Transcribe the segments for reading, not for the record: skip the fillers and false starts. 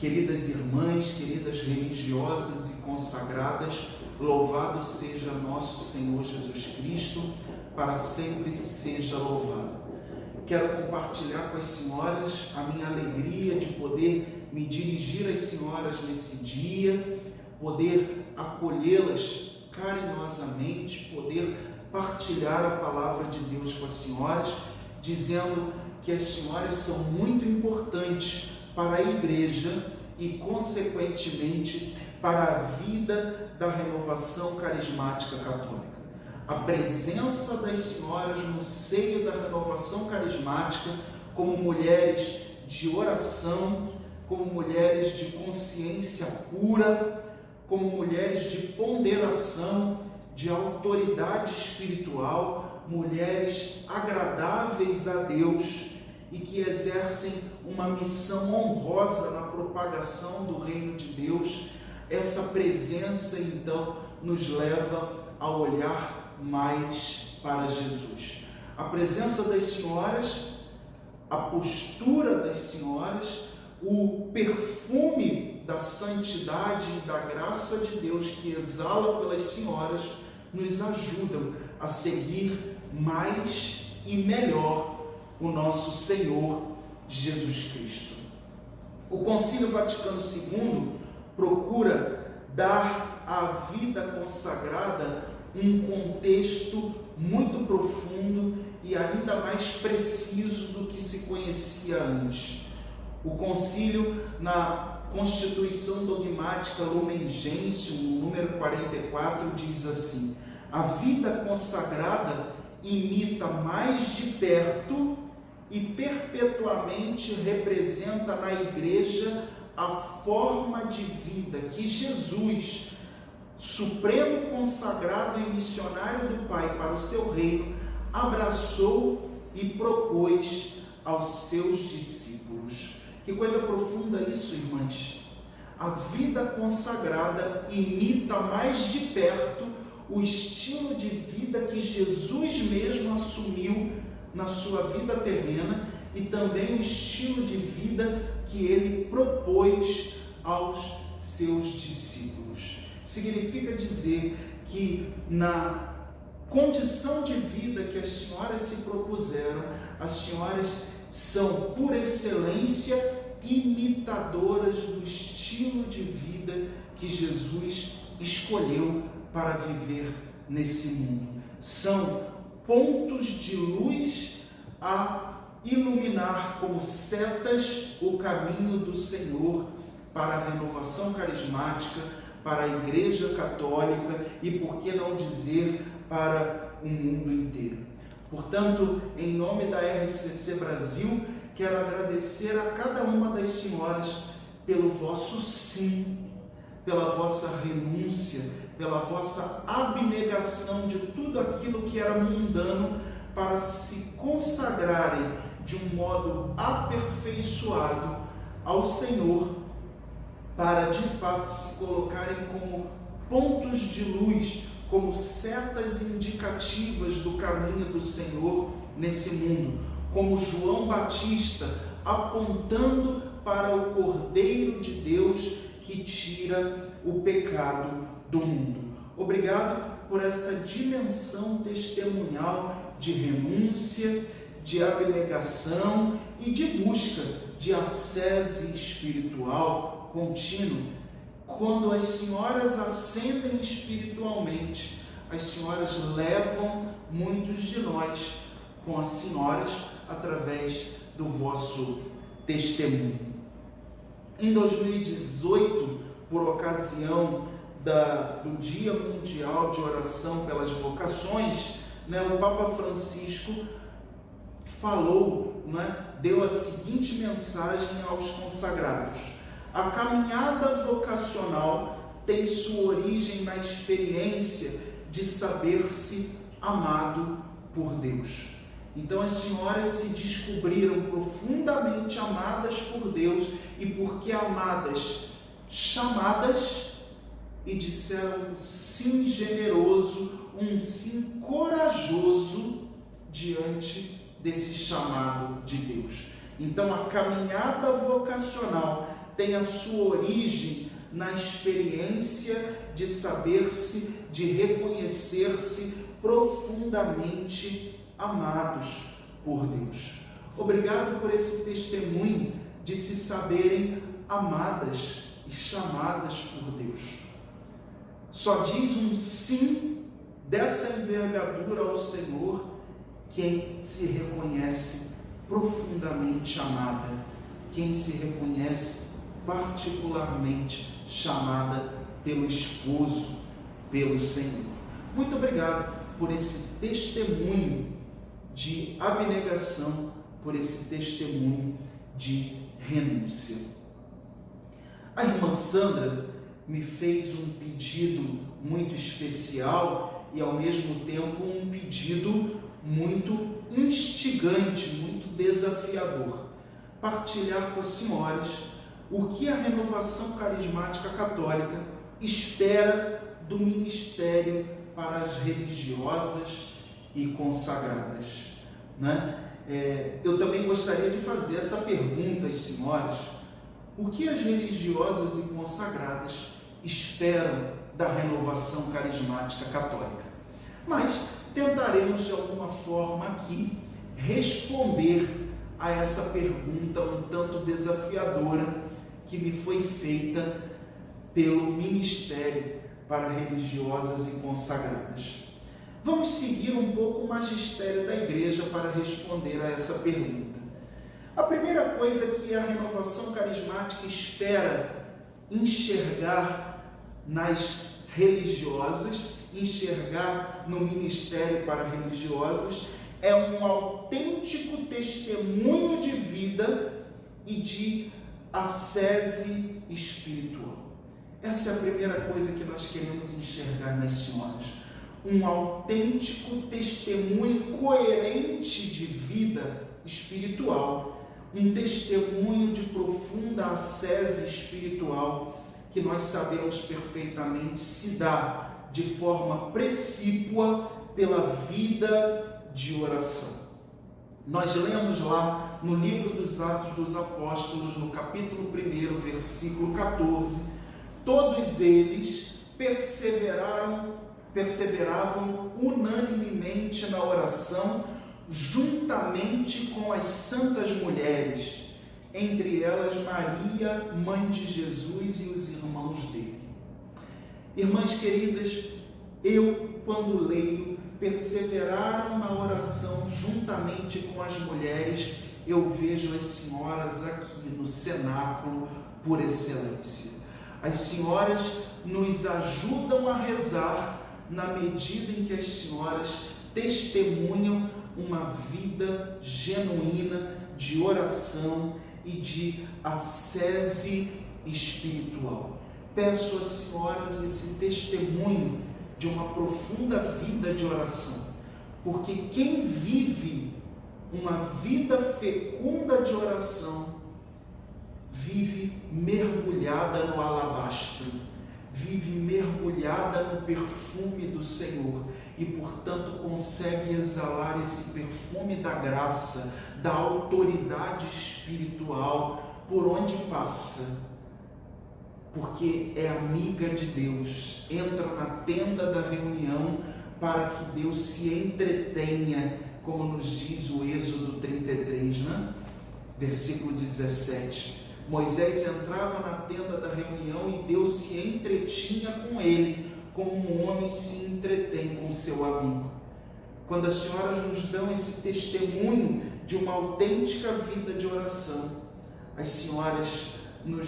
Queridas irmãs, queridas religiosas e consagradas, louvado seja nosso Senhor Jesus Cristo, para sempre seja louvado. Quero compartilhar com as senhoras a minha alegria de poder me dirigir às senhoras nesse dia, poder acolhê-las carinhosamente, poder partilhar a palavra de Deus com as senhoras, dizendo que as senhoras são muito importantes para a igreja e, consequentemente, para a vida da renovação carismática católica. A presença das senhoras no seio da renovação carismática, como mulheres de oração, como mulheres de consciência pura, como mulheres de ponderação, de autoridade espiritual, mulheres agradáveis a Deus e que exercem uma missão honrosa na propagação do reino de Deus. Essa presença, então, nos leva a olhar mais para Jesus. A presença das senhoras, a postura das senhoras, o perfume da santidade e da graça de Deus que exala pelas senhoras, nos ajudam a seguir mais e melhor o nosso Senhor Jesus Cristo. O Concílio Vaticano II procura dar à vida consagrada um contexto muito profundo e ainda mais preciso do que se conhecia antes. O Concílio, na Constituição Dogmática Lumen Gentium, número 44, diz assim: a vida consagrada imita mais de perto e perpetuamente representa na Igreja a forma de vida que Jesus, supremo consagrado e missionário do Pai para o seu reino, abraçou e propôs aos seus discípulos. Que coisa profunda isso, irmãs! A vida consagrada imita mais de perto o estilo de vida que Jesus mesmo assumiu na sua vida terrena e também o estilo de vida que ele propôs aos seus discípulos. Significa dizer que na condição de vida que as senhoras se propuseram, as senhoras são, por excelência, imitadoras do estilo de vida que Jesus escolheu para viver nesse mundo. São pontos de luz a iluminar como setas o caminho do Senhor para a renovação carismática, para a Igreja Católica e, por que não dizer, para o mundo inteiro. Portanto, em nome da RCC Brasil, quero agradecer a cada uma das senhoras pelo vosso sim, pela vossa renúncia, pela vossa abnegação de tudo aquilo que era mundano para se consagrarem de um modo aperfeiçoado ao Senhor, para de fato se colocarem como pontos de luz, como setas indicativas do caminho do Senhor nesse mundo, como João Batista apontando para o Cordeiro de Deus que tira o pecado do mundo. Obrigado por essa dimensão testemunhal de renúncia, de abnegação e de busca de ascese espiritual contínuo. Quando as senhoras ascendem espiritualmente, as senhoras levam muitos de nós com as senhoras através do vosso testemunho. Em 2018, por ocasião do Dia Mundial de Oração pelas Vocações, o Papa Francisco falou, deu a seguinte mensagem aos consagrados: a caminhada vocacional tem sua origem na experiência de saber-se amado por Deus. Então as senhoras se descobriram profundamente amadas por Deus e, porque amadas, chamadas, e disseram um sim generoso, um sim corajoso diante desse chamado de Deus. Então a caminhada vocacional tem a sua origem na experiência de saber-se, de reconhecer-se profundamente amados por Deus. Obrigado por esse testemunho de se saberem amadas e chamadas por Deus. Só diz um sim dessa envergadura ao Senhor quem se reconhece profundamente amada, quem se reconhece particularmente chamada pelo esposo, pelo Senhor. Muito obrigado por esse testemunho de abnegação, por esse testemunho de renúncia. A irmã Sandra me fez um pedido muito especial e, ao mesmo tempo, um pedido muito instigante, muito desafiador. Partilhar com as senhoras o que a Renovação Carismática Católica espera do ministério para as religiosas e consagradas, né? Eu também gostaria de fazer essa pergunta às senhoras: o que as religiosas e consagradas esperam da Renovação Carismática Católica? Mas tentaremos de alguma forma aqui responder a essa pergunta um tanto desafiadora que me foi feita pelo Ministério para Religiosas e Consagradas. Vamos seguir um pouco o magistério da Igreja para responder a essa pergunta. A primeira coisa que a Renovação Carismática espera enxergar nas religiosas, enxergar no Ministério para Religiosas, é um autêntico testemunho de vida e de ascese espiritual. Essa é a primeira coisa que nós queremos enxergar nas senhoras. Um autêntico testemunho coerente de vida espiritual, um testemunho de profunda ascese espiritual que nós sabemos perfeitamente se dá de forma precípua pela vida de oração. Nós lemos lá no livro dos Atos dos Apóstolos, no capítulo 1, versículo 14, todos eles perseveravam unanimemente na oração, juntamente com as santas mulheres, entre elas Maria, mãe de Jesus, e os irmãos dele. Irmãs queridas, eu, quando leio, perseveraram na oração juntamente com as mulheres, eu vejo as senhoras aqui no cenáculo por excelência. As senhoras nos ajudam a rezar na medida em que as senhoras testemunham uma vida genuína de oração e de ascese espiritual. Peço às senhoras esse testemunho de uma profunda vida de oração, porque quem vive uma vida fecunda de oração vive mergulhada no alabastro, vive mergulhada no perfume do Senhor e, portanto, consegue exalar esse perfume da graça, da autoridade espiritual por onde passa, porque é amiga de Deus, entra na tenda da reunião para que Deus se entretenha, como nos diz o Êxodo 33, né? Versículo 17. Moisés entrava na tenda da reunião e Deus se entretinha com ele, como um homem se entretém com seu amigo. Quando as senhoras nos dão esse testemunho de uma autêntica vida de oração, as senhoras nos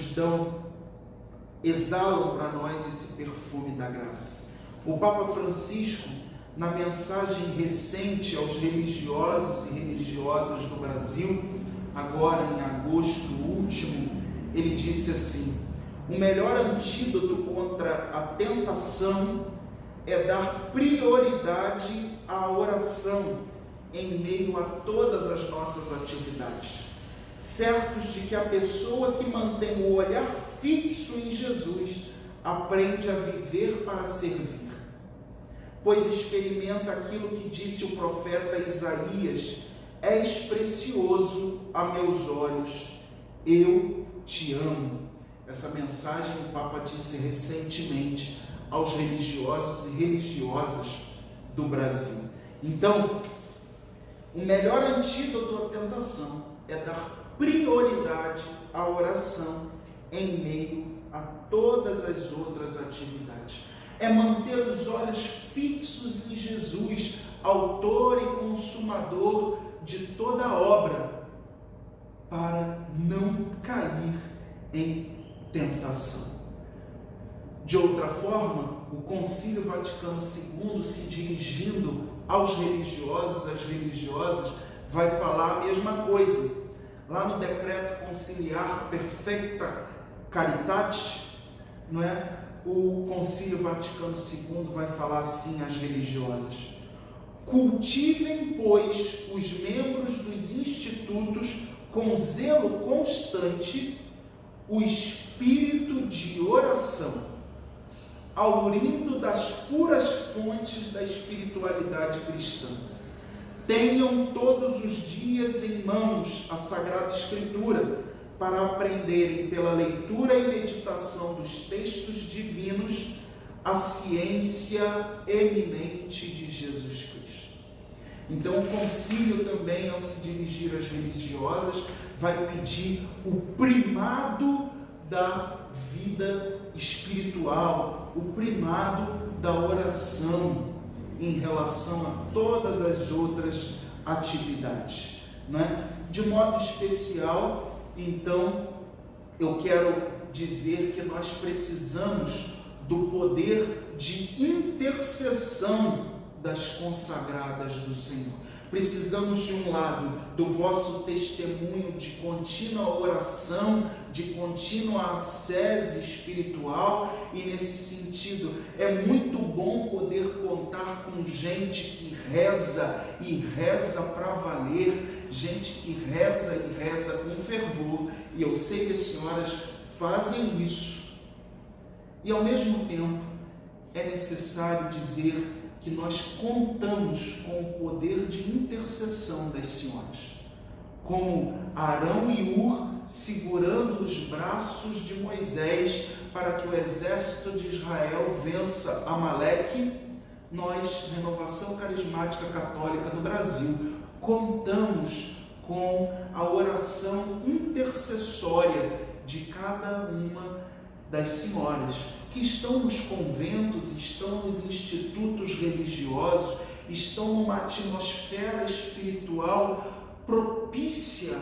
exalam para nós esse perfume da graça. O Papa Francisco, na mensagem recente aos religiosos e religiosas do Brasil, agora em agosto último, ele disse assim: o melhor antídoto contra a tentação é dar prioridade à oração em meio a todas as nossas atividades, certos de que a pessoa que mantém o olhar fixo em Jesus aprende a viver para servir, pois experimenta aquilo que disse o profeta Isaías: és precioso a meus olhos, eu te amo. Essa mensagem o Papa disse recentemente aos religiosos e religiosas do Brasil. Então, o melhor antídoto à tentação é dar prioridade à oração em meio a todas as outras atividades. É manter os olhos fixos em Jesus, autor e consumador de toda a obra, para não cair em tentação. De outra forma, o Concílio Vaticano II, se dirigindo aos religiosos, às religiosas, vai falar a mesma coisa. Lá no decreto conciliar Perfecta Caritate, não é? O Concílio Vaticano II vai falar assim às religiosas: cultivem, pois, os membros dos institutos com zelo constante o espírito de oração, aurindo das puras fontes da espiritualidade cristã. Tenham todos os dias em mãos a Sagrada Escritura, para aprenderem pela leitura e meditação dos textos divinos a ciência eminente de Jesus Cristo. Então, o concílio também, ao se dirigir às religiosas, vai pedir o primado da vida espiritual, o primado da oração em relação a todas as outras atividades, não é? De modo especial, então, eu quero dizer que nós precisamos do poder de intercessão das consagradas do Senhor. Precisamos, de um lado, do vosso testemunho de contínua oração, de contínua ascese espiritual, e nesse sentido é muito bom poder contar com gente que reza e reza para valer, gente que reza e reza com fervor, e eu sei que as senhoras fazem isso. E ao mesmo tempo é necessário dizer que nós contamos com o poder de intercessão das senhoras, como Arão e Ur segurando os braços de Moisés para que o exército de Israel vença Amaleque. Nós, Renovação Carismática Católica do Brasil, contamos com a oração intercessória de cada uma das senhoras que estão nos conventos, estão nos institutos religiosos, estão numa atmosfera espiritual propícia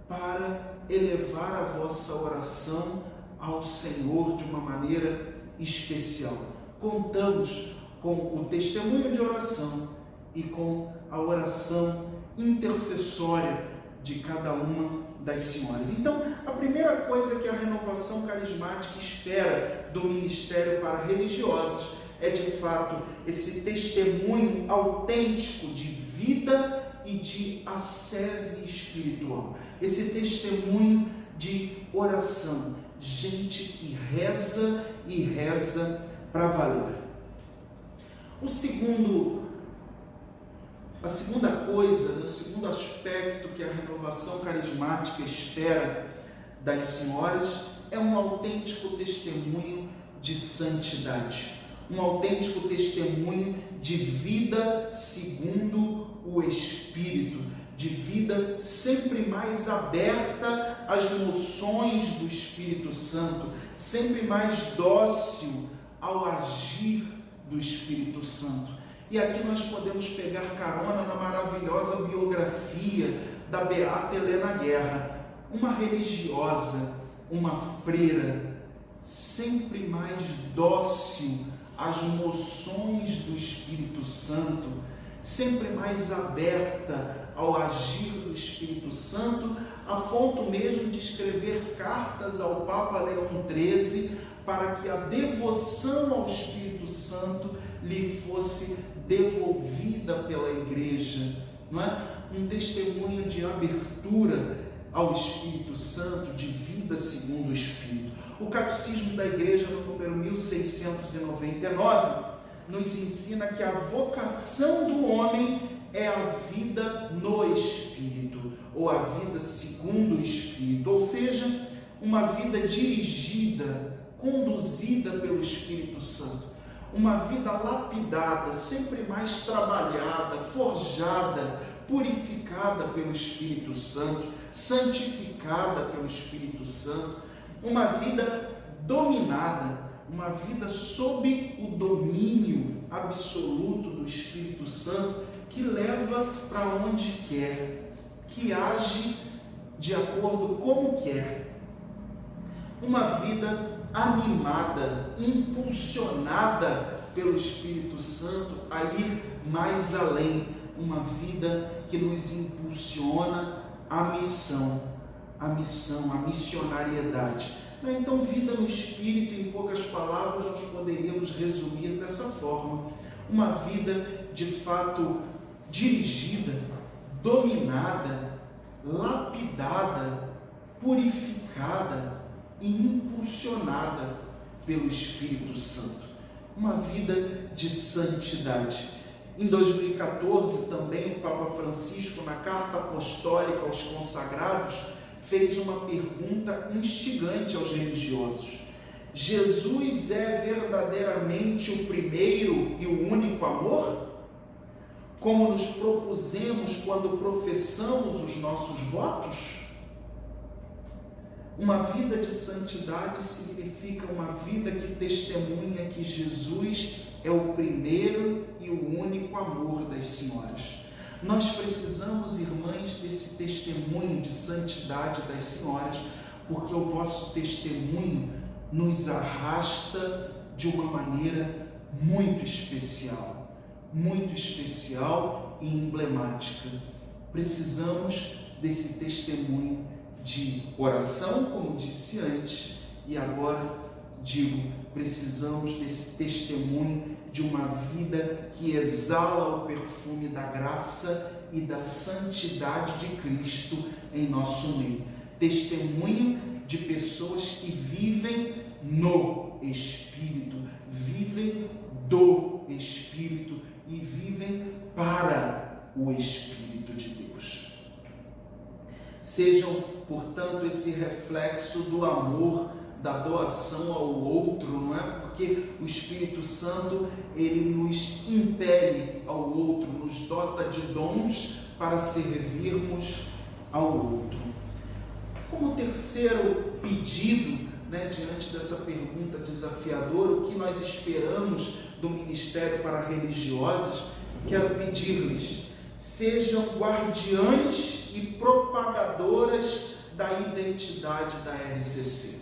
para elevar a vossa oração ao Senhor de uma maneira especial. Contamos com o testemunho de oração e com a oração intercessória de cada uma das senhoras. Então, a primeira coisa que a Renovação Carismática espera do ministério para religiosas é, de fato, esse testemunho autêntico de vida e de ascese espiritual. Esse testemunho de oração. Gente que reza e reza para valer. A segunda coisa, o segundo aspecto que a Renovação Carismática espera das senhoras é um autêntico testemunho de santidade, um autêntico testemunho de vida segundo o Espírito, de vida sempre mais aberta às moções do Espírito Santo, sempre mais dócil ao agir do Espírito Santo. E aqui nós podemos pegar carona na maravilhosa biografia da beata Helena Guerra, uma religiosa, uma freira, sempre mais dócil às moções do Espírito Santo, sempre mais aberta ao agir do Espírito Santo, a ponto mesmo de escrever cartas ao Papa Leão XIII para que a devoção ao Espírito Santo lhe fosse devolvida pela Igreja, não é? Um testemunho de abertura ao Espírito Santo, de vida segundo o Espírito. O Catecismo da Igreja, no número 1699, nos ensina que a vocação do homem é a vida no Espírito, ou a vida segundo o Espírito, ou seja, uma vida dirigida, conduzida pelo Espírito Santo, uma vida lapidada, sempre mais trabalhada, forjada, purificada pelo Espírito Santo, santificada pelo Espírito Santo, uma vida dominada, uma vida sob o domínio absoluto do Espírito Santo, que leva para onde quer, que age de acordo como quer. Uma vida animada, impulsionada pelo Espírito Santo a ir mais além, uma vida que nos impulsiona à missão, a missionariedade. Então, vida no Espírito, em poucas palavras, nós poderíamos resumir dessa forma: uma vida de fato dirigida, dominada, lapidada, purificada e impulsionada pelo Espírito Santo. Uma vida de santidade. Em 2014, também o Papa Francisco, na carta apostólica aos consagrados, fez uma pergunta instigante aos religiosos: Jesus é verdadeiramente o primeiro e o único amor? Como nos propusemos quando professamos os nossos votos? Uma vida de santidade significa uma vida que testemunha que Jesus é o primeiro e o único amor das senhoras. Nós precisamos, irmãs, desse testemunho de santidade das senhoras, porque o vosso testemunho nos arrasta de uma maneira muito especial e emblemática. Precisamos desse testemunho de oração, como disse antes, e agora digo, precisamos desse testemunho de uma vida que exala o perfume da graça e da santidade de Cristo em nosso meio. Testemunho de pessoas que vivem no Espírito, vivem do Espírito e vivem para o Espírito de Deus. Sejam, portanto, esse reflexo do amor, da doação ao outro, não é? Porque o Espírito Santo, ele nos impele ao outro, nos dota de dons para servirmos ao outro. Como terceiro pedido, diante dessa pergunta desafiadora, o que nós esperamos do Ministério para Religiosas, quero pedir-lhes: sejam guardiães e propagadoras da identidade da RCC.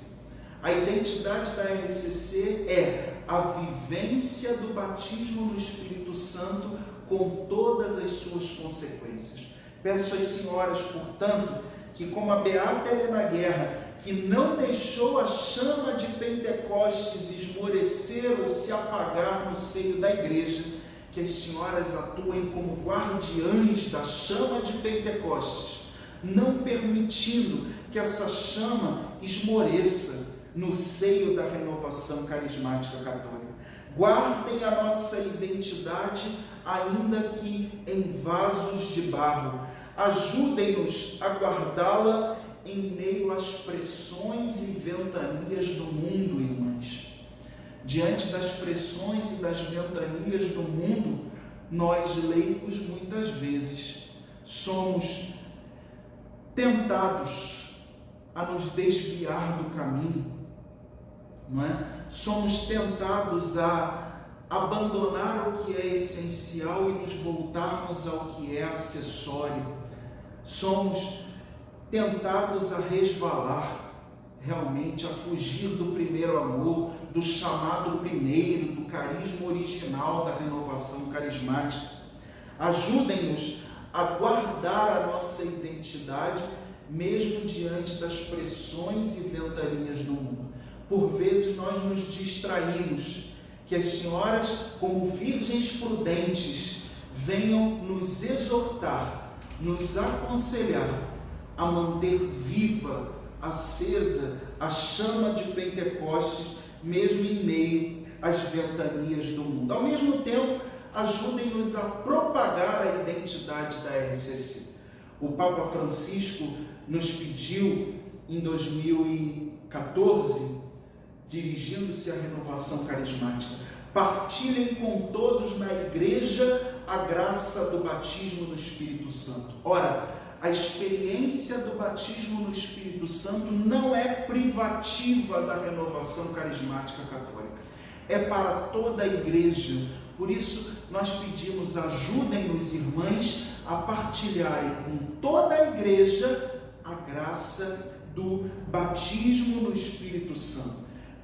A identidade da RCC é a vivência do batismo no Espírito Santo com todas as suas consequências. Peço às senhoras, portanto, que como a beata Helena Guerra, que não deixou a chama de Pentecostes esmorecer ou se apagar no seio da igreja, que as senhoras atuem como guardiães da chama de Pentecostes, não permitindo que essa chama esmoreça no seio da renovação carismática católica. Guardem a nossa identidade, ainda que em vasos de barro. Ajudem-nos a guardá-la em meio às pressões e ventanias do mundo, irmãs. Diante das pressões e das ventanias do mundo, nós, leigos, muitas vezes somos tentados a nos desviar do caminho, não é? Somos tentados a abandonar o que é essencial e nos voltarmos ao que é acessório. Somos tentados a resvalar, realmente a fugir do primeiro amor, do chamado primeiro, do carisma original da renovação carismática. Ajudem-nos a guardar a nossa identidade, mesmo diante das pressões e ventanias do mundo. Por vezes nós nos distraímos, que as senhoras, como virgens prudentes, venham nos exortar, nos aconselhar a manter viva, acesa a chama de Pentecostes, mesmo em meio às ventanias do mundo. Ao mesmo tempo, ajudem-nos a propagar a identidade da RCC. O Papa Francisco nos pediu, em 2019, 14, dirigindo-se à renovação carismática: partilhem com todos na igreja a graça do batismo no Espírito Santo. Ora, a experiência do batismo no Espírito Santo não é privativa da renovação carismática católica, é para toda a igreja. Por isso, nós pedimos: ajudem-nos, irmãs, a partilharem com toda a igreja a graça do batismo no Espírito Santo.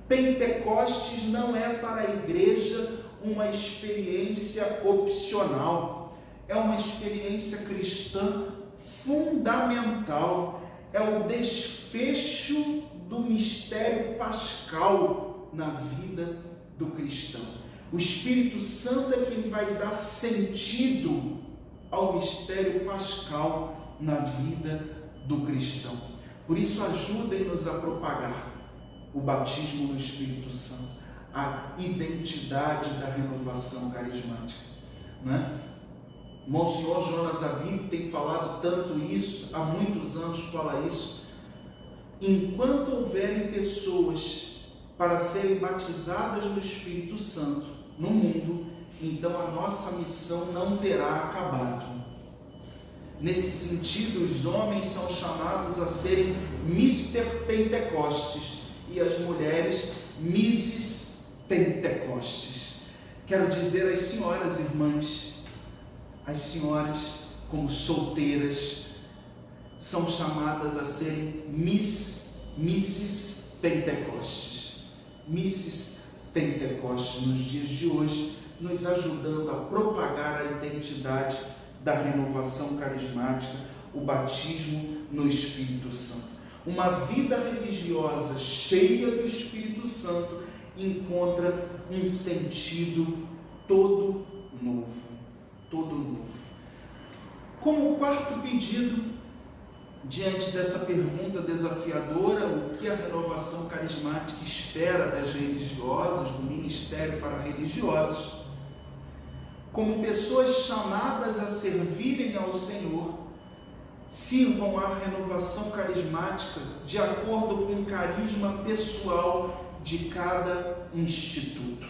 Pentecostes não é para a igreja uma experiência opcional, é uma experiência cristã fundamental, é o desfecho do mistério pascal na vida do cristão. O Espírito Santo é quem vai dar sentido ao mistério pascal na vida do cristão. Por isso, ajudem-nos a propagar o batismo no Espírito Santo, a identidade da renovação carismática, né? Monsenhor Jonas Abib tem falado tanto isso, há muitos anos fala isso. Enquanto houverem pessoas para serem batizadas no Espírito Santo no mundo, então a nossa missão não terá acabado. Nesse sentido, os homens são chamados a serem Mr. Pentecostes e as mulheres Mrs. Pentecostes. Quero dizer às senhoras irmãs, as senhoras como solteiras são chamadas a serem Mrs. Pentecostes. Mrs. Pentecostes nos dias de hoje, nos ajudando a propagar a identidade da renovação carismática, o batismo no Espírito Santo. Uma vida religiosa cheia do Espírito Santo encontra um sentido todo novo. Como quarto pedido, diante dessa pergunta desafiadora, o que a renovação carismática espera das religiosas, do ministério para religiosas, como pessoas chamadas a servirem ao Senhor, sirvam à renovação carismática de acordo com o carisma pessoal de cada instituto.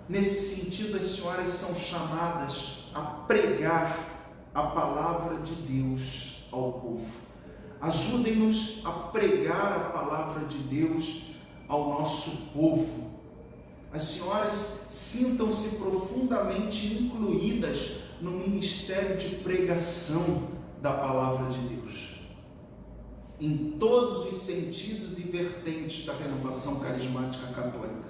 Nesse sentido, as senhoras são chamadas a pregar a palavra de Deus ao povo. Ajudem-nos a pregar a palavra de Deus ao nosso povo. As senhoras sintam-se profundamente incluídas no ministério de pregação da palavra de Deus, em todos os sentidos e vertentes da renovação carismática católica.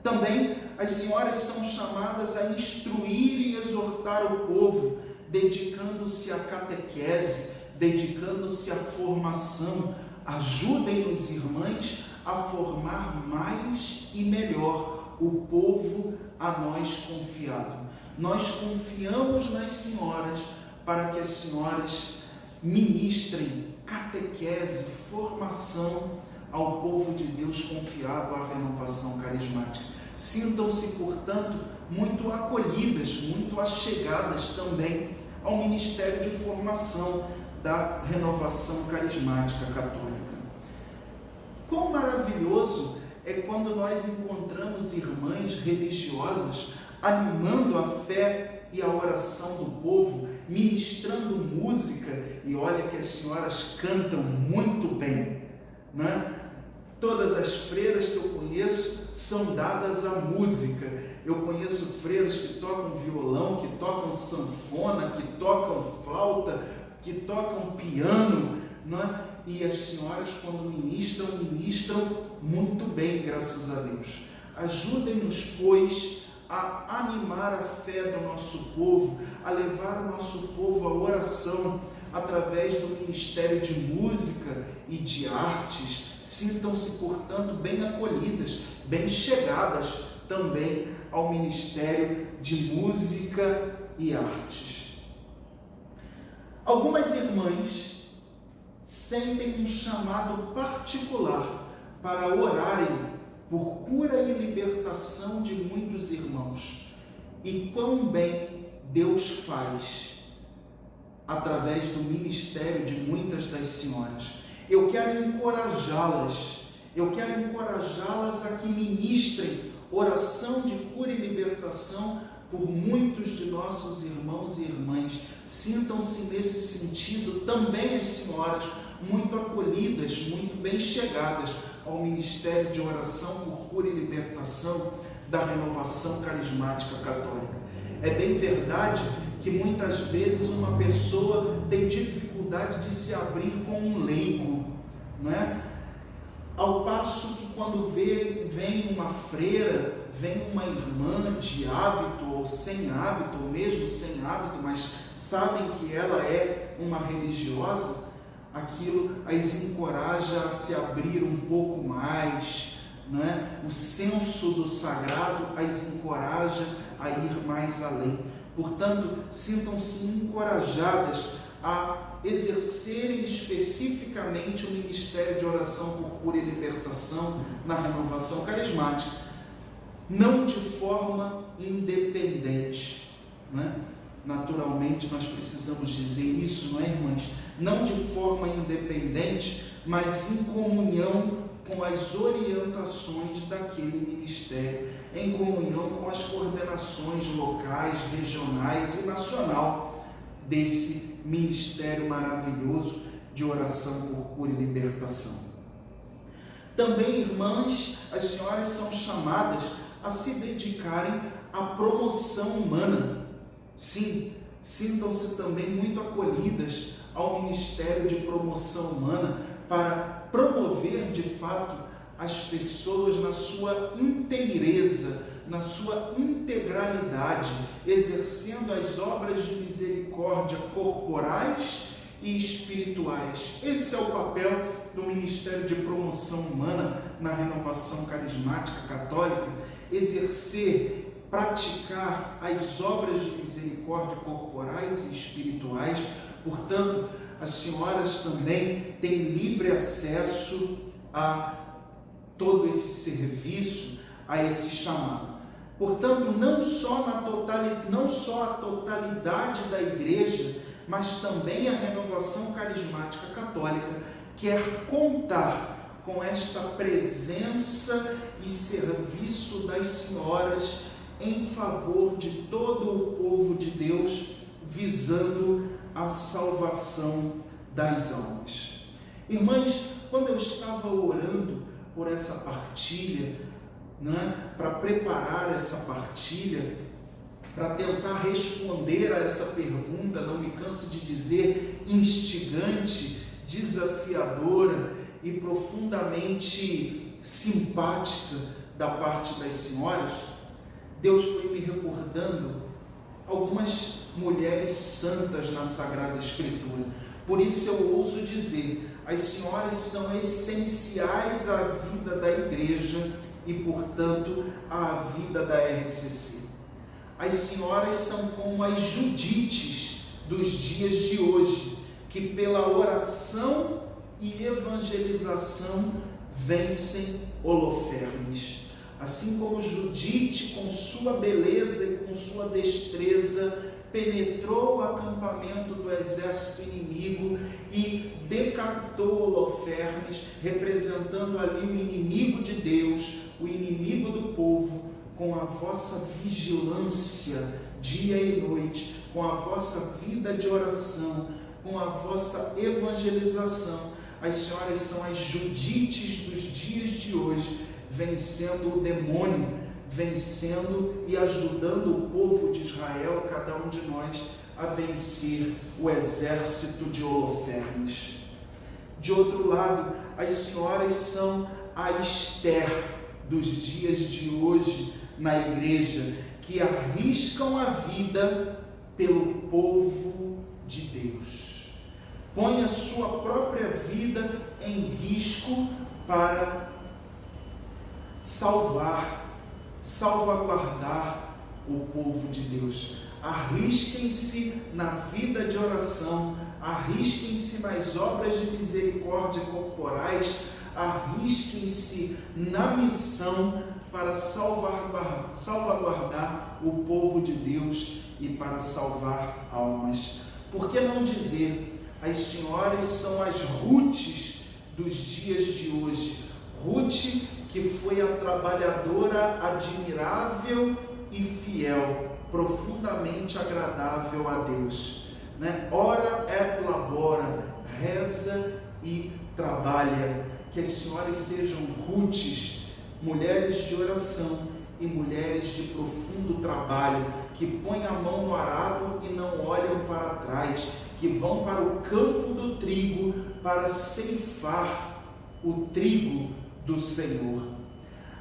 Também as senhoras são chamadas a instruir e exortar o povo, dedicando-se à catequese, dedicando-se à formação. Ajudem-nos, irmãs, a formar mais e melhor o povo a nós confiado. Nós confiamos nas senhoras para que as senhoras ministrem catequese, formação ao povo de Deus confiado à renovação carismática. Sintam-se, portanto, muito acolhidas, muito achegadas também ao ministério de formação da renovação carismática católica. Quão maravilhoso é quando nós encontramos irmãs religiosas animando a fé e a oração do povo, ministrando música, e olha que as senhoras cantam muito bem, não é? Todas as freiras que eu conheço são dadas à música. Eu conheço freiras que tocam violão, que tocam sanfona, que tocam flauta, que tocam piano, não é? E as senhoras, quando ministram muito bem, graças a Deus. Ajudem-nos, pois, a animar a fé do nosso povo, a levar o nosso povo à oração através do ministério de música e de artes. Sintam-se, portanto, bem acolhidas, bem chegadas também ao ministério de música e artes. Algumas irmãs sentem um chamado particular para orarem por cura e libertação de muitos irmãos. E quão bem Deus faz através do ministério de muitas das senhoras. eu quero encorajá-las a que ministrem oração de cura e libertação por muitos de nossos irmãos e irmãs. Sintam-se nesse sentido também as senhoras muito acolhidas, muito bem chegadas ao Ministério de Oração por Cura e Libertação da Renovação Carismática Católica. É bem verdade que muitas vezes uma pessoa tem dificuldade de se abrir com um leigo, não é? Ao passo que quando vem uma freira, vem uma irmã de hábito ou sem hábito, ou mesmo sem hábito, mas sabem que ela é uma religiosa, aquilo as encoraja a se abrir um pouco mais, não é? O senso do sagrado as encoraja a ir mais além. Portanto, sintam-se encorajadas a exercerem especificamente o Ministério de Oração por Cura e Libertação na Renovação Carismática, não de forma independente, né? Naturalmente nós precisamos dizer isso, não é, irmãs? Não de forma independente, mas em comunhão com as orientações daquele ministério, em comunhão com as coordenações locais, regionais e nacional desse ministério maravilhoso de oração por cura e libertação. Também, irmãs, as senhoras são chamadas a se dedicarem à promoção humana. Sim, sintam-se também muito acolhidas ao Ministério de Promoção Humana para promover de fato as pessoas na sua inteireza, na sua integralidade, exercendo as obras de misericórdia corporais e espirituais. Esse é o papel do Ministério de Promoção Humana na Renovação Carismática Católica: exercer, praticar as obras de misericórdia corporais e espirituais. Portanto, as senhoras também têm livre acesso a todo esse serviço, a esse chamado. Portanto, não só a totalidade da igreja, mas também a Renovação Carismática Católica quer contar com esta presença e serviço das senhoras em favor de todo o povo de Deus, visando a salvação das almas. Irmãs, quando eu estava orando por essa partilha, para preparar essa partilha, para tentar responder a essa pergunta, não me canso de dizer, instigante, desafiadora e profundamente simpática da parte das senhoras, Deus foi me recordando algumas mulheres santas na Sagrada Escritura. Por isso eu ouso dizer, as senhoras são essenciais à vida da igreja e, portanto, à vida da RCC. As senhoras são como as Judites dos dias de hoje, que pela oração e evangelização vencem Holofernes. Assim como Judite, com sua beleza e com sua destreza, penetrou o acampamento do exército inimigo e decapitou Holofernes, representando ali o inimigo de Deus, o inimigo do povo. Com a vossa vigilância dia e noite, com a vossa vida de oração, com a vossa evangelização, as senhoras são as Judites dos dias de hoje, vencendo o demônio, vencendo e ajudando o povo de Israel, cada um de nós, a vencer o exército de Holofernes. De outro lado, as senhoras são a Esther dos dias de hoje na igreja, que arriscam a vida pelo povo de Deus. Põe a sua própria vida em risco para salvaguardar o povo de Deus. Arrisquem-se na vida de oração, arrisquem-se nas obras de misericórdia corporais, arrisquem-se na missão para salvaguardar o povo de Deus e para salvar almas. Por que não dizer, as senhoras são as Rutes dos dias de hoje. Ruth, que foi a trabalhadora admirável e fiel, profundamente agradável a Deus, né? Ora et labora, reza e trabalha. Que as senhoras sejam Ruths, mulheres de oração e mulheres de profundo trabalho, que põem a mão no arado e não olham para trás, que vão para o campo do trigo para ceifar o trigo do Senhor.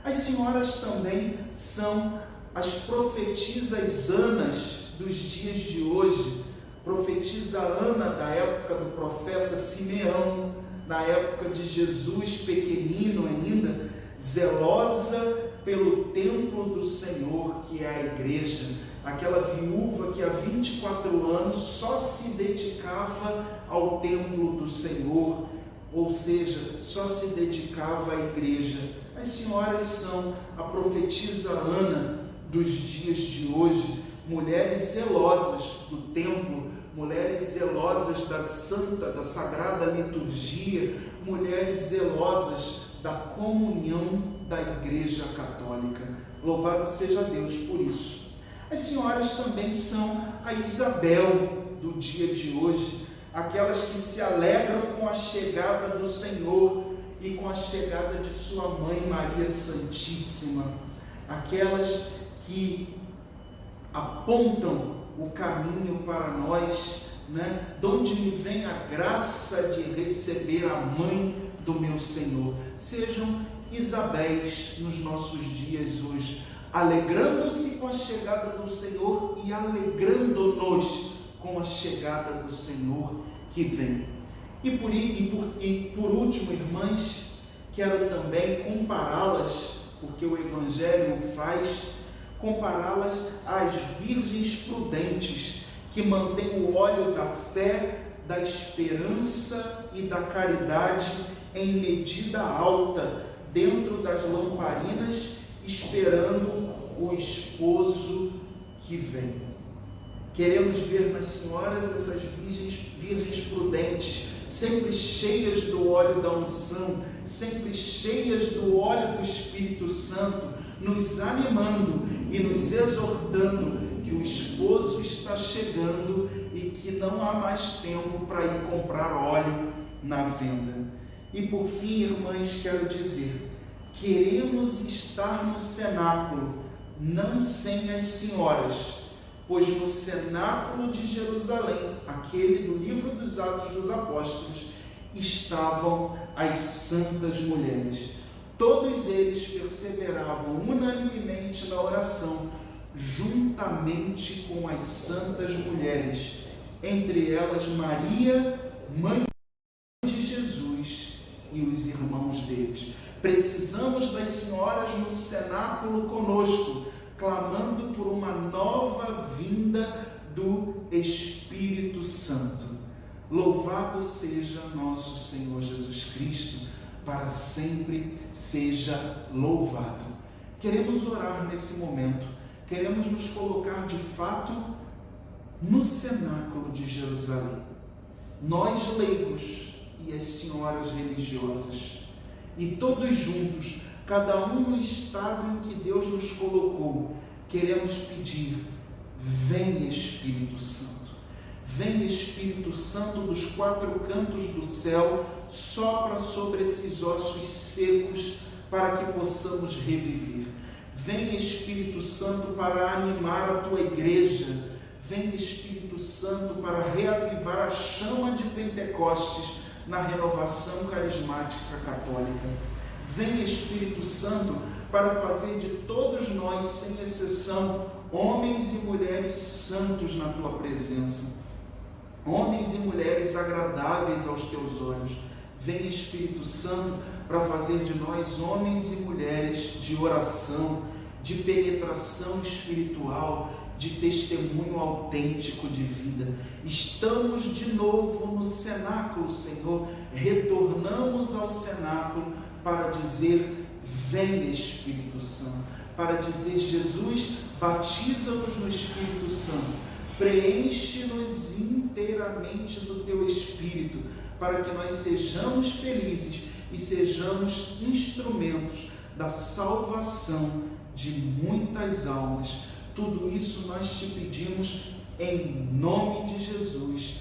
As senhoras também são as profetisas Anas dos dias de hoje. Profetisa Ana da época do profeta Simeão, na época de Jesus pequenino ainda, zelosa pelo templo do Senhor, que é a igreja. Aquela viúva que há 24 anos só se dedicava ao templo do Senhor, ou seja, só se dedicava à igreja. As senhoras são a profetisa Ana dos dias de hoje, mulheres zelosas do templo, mulheres zelosas da santa, da sagrada liturgia, mulheres zelosas da comunhão da Igreja Católica. Louvado seja Deus por isso. As senhoras também são a Isabel do dia de hoje, aquelas que se alegram com a chegada do Senhor e com a chegada de sua mãe Maria Santíssima, aquelas que apontam o caminho para nós, né? De onde me vem a graça de receber a mãe do meu Senhor. Sejam Isabéis nos nossos dias hoje, alegrando-se com a chegada do Senhor e alegrando-nos com a chegada do Senhor que vem. E por último, irmãs, quero também compará-las, porque o Evangelho o faz, compará-las às virgens prudentes, que mantêm o óleo da fé, da esperança e da caridade em medida alta, dentro das lamparinas, esperando o esposo que vem. Queremos ver nas senhoras essas virgens prudentes, sempre cheias do óleo da unção, sempre cheias do óleo do Espírito Santo, nos animando e nos exortando que o esposo está chegando e que não há mais tempo para ir comprar óleo na venda. E por fim, irmãs, quero dizer, queremos estar no cenáculo, não sem as senhoras, pois no cenáculo de Jerusalém, aquele do livro dos Atos dos Apóstolos, estavam as santas mulheres. Todos eles perseveravam unanimemente na oração, juntamente com as santas mulheres, entre elas Maria, mãe de Jesus, e os irmãos deles. Precisamos das senhoras no cenáculo conosco, clamando por uma nova vinda do Espírito Santo. Louvado seja nosso Senhor Jesus Cristo, para sempre seja louvado. Queremos orar nesse momento, queremos nos colocar de fato no cenáculo de Jerusalém. Nós leigos e as senhoras religiosas, e todos juntos, cada um no estado em que Deus nos colocou, queremos pedir: vem Espírito Santo. Vem Espírito Santo dos quatro cantos do céu, sopra sobre esses ossos secos para que possamos reviver. Vem Espírito Santo para animar a tua igreja. Vem Espírito Santo para reavivar a chama de Pentecostes na renovação carismática católica. Vem Espírito Santo para fazer de todos nós, sem exceção, homens e mulheres santos na tua presença. Homens e mulheres agradáveis aos teus olhos. Vem Espírito Santo para fazer de nós homens e mulheres de oração, de penetração espiritual, de testemunho autêntico de vida. Estamos de novo no cenáculo, Senhor. Retornamos ao cenáculo para dizer: vem Espírito Santo. Para dizer: Jesus, batiza-nos no Espírito Santo. Preenche-nos inteiramente do teu Espírito, para que nós sejamos felizes e sejamos instrumentos da salvação de muitas almas. Tudo isso nós te pedimos em nome de Jesus.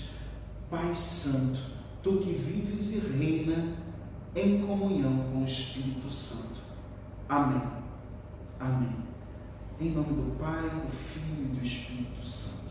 Pai Santo, Tu que vives e reina em comunhão com o Espírito Santo. Amém. Amém. Em nome do Pai, do Filho e do Espírito Santo.